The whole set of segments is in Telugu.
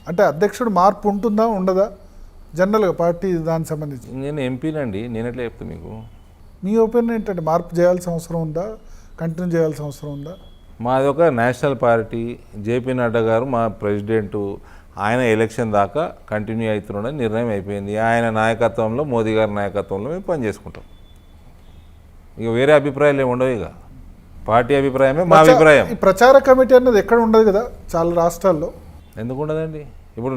అంటే అధ్యక్షుడు మార్పు ఉంటుందా ఉండదా జనరల్గా పార్టీ దానికి సంబంధించి? నేను ఎంపీనండి, నేను ఎట్లా చెప్తాను మీకు? మీ ఒపీనియన్ ఏంటంటే మార్పు చేయాల్సిన అవసరం ఉందా, కంటిన్యూ చేయాల్సిన అవసరం ఉందా? మాది ఒక నేషనల్ పార్టీ, జేపీ నడ్డా గారు మా ప్రెసిడెంటు, ఆయన ఎలక్షన్ దాకా కంటిన్యూ అవుతున్నాడని నిర్ణయం అయిపోయింది. ఆయన నాయకత్వంలో, మోదీ గారి నాయకత్వంలో మేము పనిచేసుకుంటాం. ఇక వేరే అభిప్రాయాలు ఏమి ఉండవు. ఇక పార్టీ అభిప్రాయమే మా అభిప్రాయం. ఈ ప్రచార కమిటీ అన్నది ఎక్కడ ఉండదు కదా చాలా రాష్ట్రాల్లో. ఎందుకు ఉండదండి? ఇప్పుడు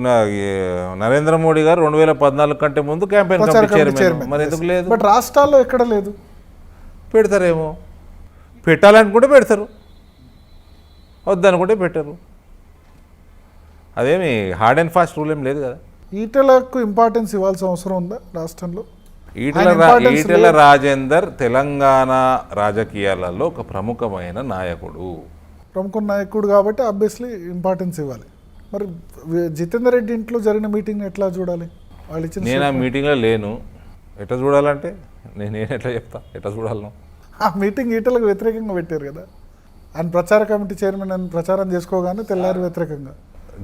నరేంద్ర మోడీ గారు 2014 కంటే ముందు క్యాంపెయిన్ కమిటీ చైర్మన్, మరి ఎందుకు లేదు? బట్ రాష్ట్రాల్లో ఎక్కడ లేదు. పెడతారేమో, పెట్టాలనుకుంటే పెడతారు, వద్దనుకుంటే పెట్టరు. అదేమి హార్డ్ అండ్ ఫాస్ట్ రూల్ ఏం లేదు కదా. ఈటలకు ఇంపార్టెన్స్ ఇవ్వాల్సిన అవసరం ఉందా రాష్ట్రంలో? ఈటెల రాజేందర్ తెలంగాణ రాజకీయాలలో ఒక ప్రముఖమైన నాయకుడు, ప్రముఖ నాయకుడు కాబట్టి ఆబ్వియస్లీ ఇంపార్టెన్స్ ఇవ్వాలి. మరి జితేందర్ రెడ్డి ఇంట్లో జరిగిన మీటింగ్ ఎట్లా చూడాలి? వాళ్ళు ఇచ్చిన నేను ఆ మీటింగ్లో లేను, ఎట్లా చూడాలంటే నేను ఎట్లా చెప్తా, ఎట్లా చూడాలను? ఆ మీటింగ్ ఈటలకు వ్యతిరేకంగా పెట్టారు కదా, ఆయన ప్రచార కమిటీ చైర్మన్ అని ప్రచారం చేసుకోగానే తెల్లారి వ్యతిరేకంగా.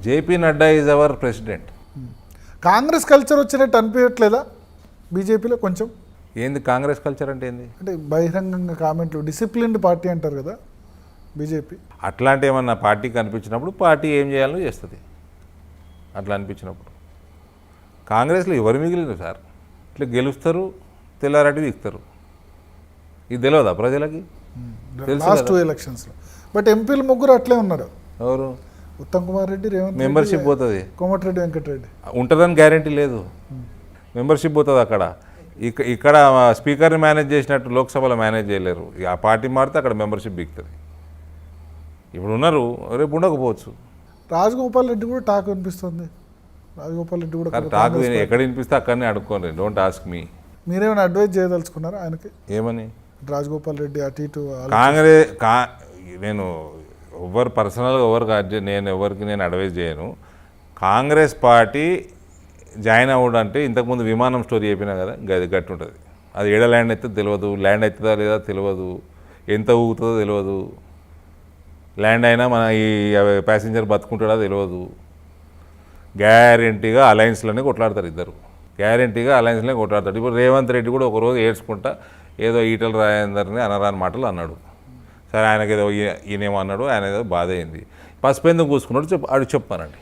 JP Nadda is our president. Congress culture వచ్చినట్టు అనిపించట్లేదా బీజేపీలో కొంచెం? ఏంది కాంగ్రెస్ కల్చర్ అంటే? ఏంది అంటే బహిరంగంగా కామెంట్లు, డిసిప్లిన్డ్ పార్టీ అంటారు కదా బీజేపీ. అట్లాంటి ఏమన్నా పార్టీకి అనిపించినప్పుడు పార్టీ ఏం చేయాలో చేస్తుంది. అట్లా అనిపించినప్పుడు కాంగ్రెస్లో ఎవరు మిగిలిన సార్? ఇట్లా గెలుస్తారు, తెల్లారటి దిగుతారు. ఇది తెలియదా ప్రజలకి? లాస్ట్ 2 ఎలక్షన్స్లో. బట్ ఎంపీలు ముగ్గురు అట్లే ఉన్నారు. ఎవరు? ఉత్తమ్ కుమార్ రెడ్డి, రేవంత్ మెంబర్షిప్ పోతుంది, కోమటిరెడ్డి వెంకటరెడ్డి ఉంటుందని గ్యారంటీ లేదు. మెంబర్షిప్ పోతుంది అక్కడ. ఇక్కడ స్పీకర్ని మేనేజ్ చేసినట్టు లోక్సభలో మేనేజ్ చేయలేరు. ఆ పార్టీ మారితే అక్కడ మెంబర్షిప్ బిగుతుంది. ఇప్పుడు ఉన్నారు, రేపు ఉండకపోవచ్చు. రాజగోపాల్ రెడ్డి కూడా టాక్ వినిపిస్తుంది. రాజగోపాల్ రెడ్డి కూడా టాక్ ఎక్కడ వినిపిస్తే అక్కడనే అడుక్కోండి, డోంట్ ఆస్క్ మీ. మీరేమైనా అడ్వైజ్ చేయదలుచుకున్నారా ఆయనకి? ఏమని? రాజగోపాల్ రెడ్డి అటు ఇటు నేను ఎవరు పర్సనల్గా నేను ఎవరికి అడ్వైజ్ చేయను. కాంగ్రెస్ పార్టీ జాయిన్ అవ్వడం అంటే ఇంతకుముందు విమానం స్టోరీ చెప్పినా కదా, గది గట్టి ఉంటుంది. అది ఏడ ల్యాండ్ అయితే తెలియదు, ల్యాండ్ అవుతుందా లేదా తెలియదు, ఎంత ఊగుతుందో తెలియదు, ల్యాండ్ అయినా మన ఈ ప్యాసింజర్ బతుకుంటాడో తెలియదు. గ్యారెంటీగా అలయన్స్లోనే కొట్లాడతారు ఇద్దరు, గ్యారెంటీగా అలయన్స్లోనే కొట్లాడతారు. ఇప్పుడు రేవంత్ రెడ్డి కూడా ఒకరోజు ఏడ్చుకుంటా ఏదో ఈటల రాజేందర్ని అనరాని మాటలు అన్నాడు. సరే, ఆయనకి ఏదో ఈయనేమో అన్నాడు, ఆయన ఏదో బాధ అయింది. పసుపెందుకు కూసుకున్నాడు అడు చెప్పానండి.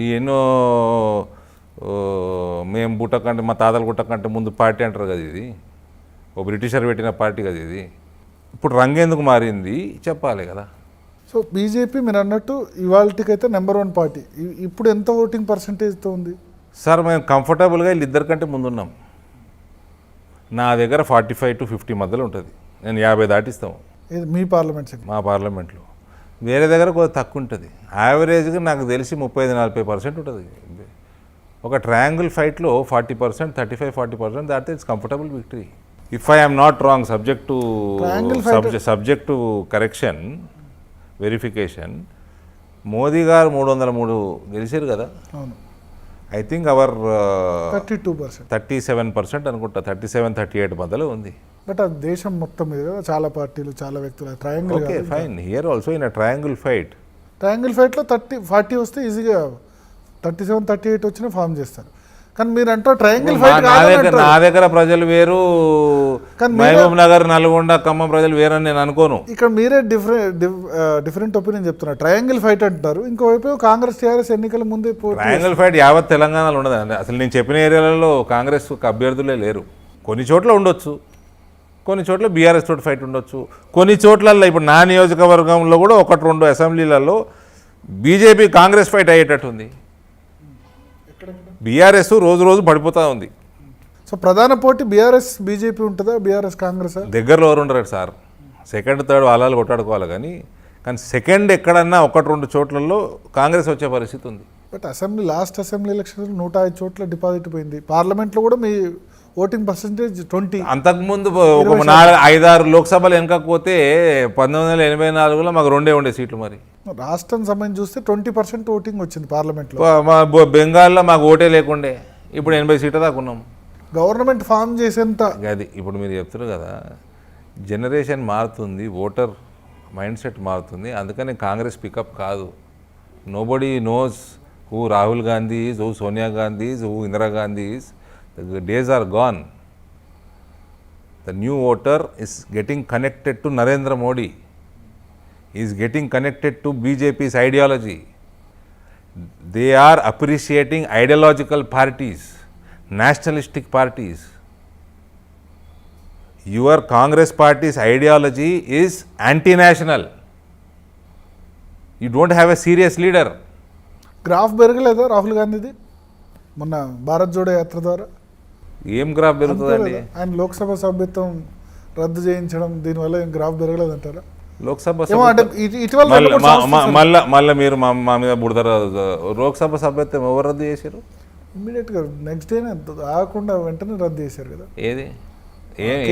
ఈ ఎన్నో మేము పుట్టకంటే, మా తాతలు పుట్టకంటే ముందు పార్టీ అంటారు కదా, ఇది ఓ బ్రిటిషర్ పెట్టిన పార్టీ కదా ఇది. ఇప్పుడు రంగేందుకు మారింది చెప్పాలి కదా. సో బీజేపీ మీరు అన్నట్టు ఇవాళకైతే నెంబర్ 1 పార్టీ. ఇప్పుడు ఎంత ఓటింగ్ పర్సంటేజ్తో ఉంది సార్? మేము కంఫర్టబుల్గా వీళ్ళిద్దరికంటే ముందున్నాం. నా దగ్గర 45 to 50 మధ్యలో ఉంటుంది. నేను 50 దాటిస్తాము మీ పార్లమెంట్ సెగ్మెంట్. మా పార్లమెంట్లో వేరే దగ్గర కొద్దిగా తక్కువ ఉంటుంది. యావరేజ్గా నాకు తెలిసి 35-40% ఉంటుంది. ఒక ట్రయాంగిల్ ఫైట్లో 40%, 35-40% దాటితే it's comfortable victory. If I am not wrong, subject to correction, verification. Modi గారు 303 గెలిచారు కదా. అవును. ఐ థింక్ అవర్ 32%, 37% అనుకుంటా, 37-38 మధ్యలో ఉంది. బట్ అది దేశం మొత్తం మీద చాలా పార్టీలు, చాలా వ్యక్తులు triangle. Okay fine, here also in triangle fight. ట్రయాంగిల్ ఫైట్లో 30-40 వస్తే ఈజీగా 37-38 వచ్చినా ఫామ్ చేస్తారు. కానీ మీరు అంటే ట్రయాంగిల్ ఫైట్ నా దగ్గర ప్రజలు వేరు, మహబూబ్ నగర్, నల్గొండ, ఖమ్మం ప్రజలు వేరని నేను అనుకోను. ఇక్కడ మీరే డిఫరెంట్ ఒపీనియన్ చెప్తున్నారు. ట్రయాంగిల్ ఫైట్ అంటారు, ఇంకోవైపు కాంగ్రెస్ టీఆర్ఎస్ ఎన్నికల ముందే ట్రయాంగిల్ ఫైట్ యావత్ తెలంగాణలో ఉండదు. అసలు నేను చెప్పిన ఏరియాలలో కాంగ్రెస్ అభ్యర్థులే లేరు. కొన్ని చోట్ల ఉండొచ్చు, కొన్ని చోట్ల బీఆర్ఎస్ తోటి ఫైట్ ఉండొచ్చు, కొన్ని చోట్లలో ఇప్పుడు నా నియోజకవర్గంలో కూడా 1-2 అసెంబ్లీలలో బీజేపీ కాంగ్రెస్ ఫైట్ అయ్యేటట్టుంది. బీఆర్ఎస్ రోజు పడిపోతూ ఉంది. సో ప్రధాన పోటీ బీఆర్ఎస్ బీజేపీ ఉంటుందా, బీఆర్ఎస్ కాంగ్రెస్? దగ్గరలో ఎవరు ఉండరు సార్. సెకండ్ థర్డ్ వాళ్ళు కొట్టాడుకోవాలి, కానీ సెకండ్ ఎక్కడన్నా 1-2 చోట్లలో కాంగ్రెస్ వచ్చే పరిస్థితి ఉంది. బట్ లాస్ట్ అసెంబ్లీ ఎలక్షన్లో 105 చోట్ల డిపాజిట్ పోయింది. పార్లమెంట్లో కూడా మీ ఓటింగ్ పర్సంటేజ్ 20. అంతకుముందు ఒక 5-6 లోక్సభలు వెనకపోతే 1984లో మాకు 2 ఉండే సీట్లు. మరి రాష్ట్రం సంబంధించి చూస్తే 20% ఓటింగ్ వచ్చింది పార్లమెంట్లో. బెంగాల్లో మాకు ఓటే లేకుండే, ఇప్పుడు 80 సీట్ల దాకా ఉన్నాం. గవర్నమెంట్ ఫామ్ చేసేంత అది ఇప్పుడు మీరు చెప్తున్నారు కదా, జనరేషన్ మారుతుంది, ఓటర్ మైండ్ సెట్ మారుతుంది. అందుకని కాంగ్రెస్ పికప్ కాదు. Nobody nose who Rahul Gandhi is, who Sonia Gandhi is, who Indira Gandhi is. The days are gone. The new voter is getting connected to Narendra Modi. He is getting connected to BJP's ideology. They are appreciating ideological parties, nationalistic parties. Your Congress party's ideology is anti-national. You don't have a serious leader. Graph పెరగలేదా రాహుల్ గాంధీది మొన్న భారత్ జోడో యాత్ర ద్వారా? ఏం గ్రాఫ్ పెరుగుతుందండి? ఆయన లోక్సభ సభ్యత్వం రద్దు చేయించడం దీనివల్ల ఏం గ్రాఫ్ పెరగలేదంటారా? లోక్సభ ఏమో అంటే ఇటీవల మళ్ళీ మీరు మా మీద బుడతారు. లోక్సభ సభ్యత్వం ఎవరు రద్దు చేశారు? ఇమ్మీడియట్గా నెక్స్ట్ డేనే ఆగకుండా వెంటనే రద్దు చేశారు కదా. ఏది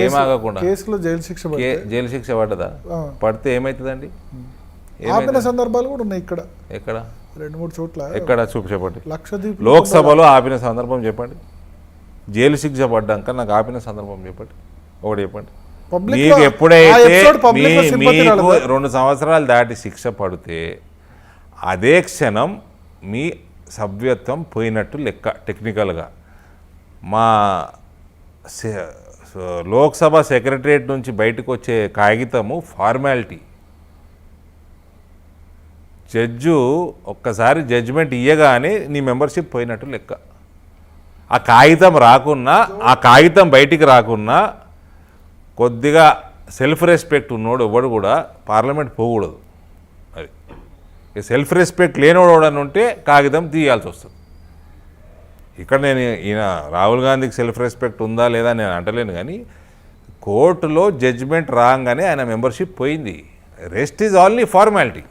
ఏం ఆగకుండా? కేసులో జైలు శిక్ష జైలు శిక్ష పడ్డదా? పడితే ఏమవుతుందండి? ఆపిన సందర్భాలు కూడా ఉన్నాయి ఇక్కడ. ఎక్కడ? 2-3 చోట్ల. ఎక్కడ చెప్పండి. లక్షద్వీప్ లోక్సభలో ఆపిన సందర్భం చెప్పండి. జైలు శిక్ష పడ్డాక నాకు ఆపిన సందర్భం చెప్పండి, ఒకటి చెప్పండి. మీకు ఎప్పుడైతే మీకు 2 సంవత్సరాలు దాటి శిక్ష పడితే అదే క్షణం మీ సభ్యత్వం పోయినట్టు లెక్క టెక్నికల్గా. మా లోక్సభ సెక్రటరియట్ నుంచి బయటకు వచ్చే కాగితము ఫార్మాలిటీ. జడ్జు ఒక్కసారి జడ్జిమెంట్ ఇయ్యగానే నీ మెంబర్షిప్ పోయినట్టు లెక్క. ఆ కాగితం రాకున్నా, ఆ కాగితం బయటికి రాకున్నా కొద్దిగా సెల్ఫ్ రెస్పెక్ట్ ఉన్నోడు ఎవడు కూడా పార్లమెంట్ పోకూడదు. అది సెల్ఫ్ రెస్పెక్ట్ లేనివాడు అని ఉంటే కాగితం తీయాల్సి వస్తుంది. ఇక్కడ నేను ఈయన రాహుల్ గాంధీకి సెల్ఫ్ రెస్పెక్ట్ ఉందా లేదా నేను అంటలేను, కానీ కోర్టులో జడ్జిమెంట్ రాగానే ఆయన మెంబర్షిప్ పోయింది. Rest is only formality.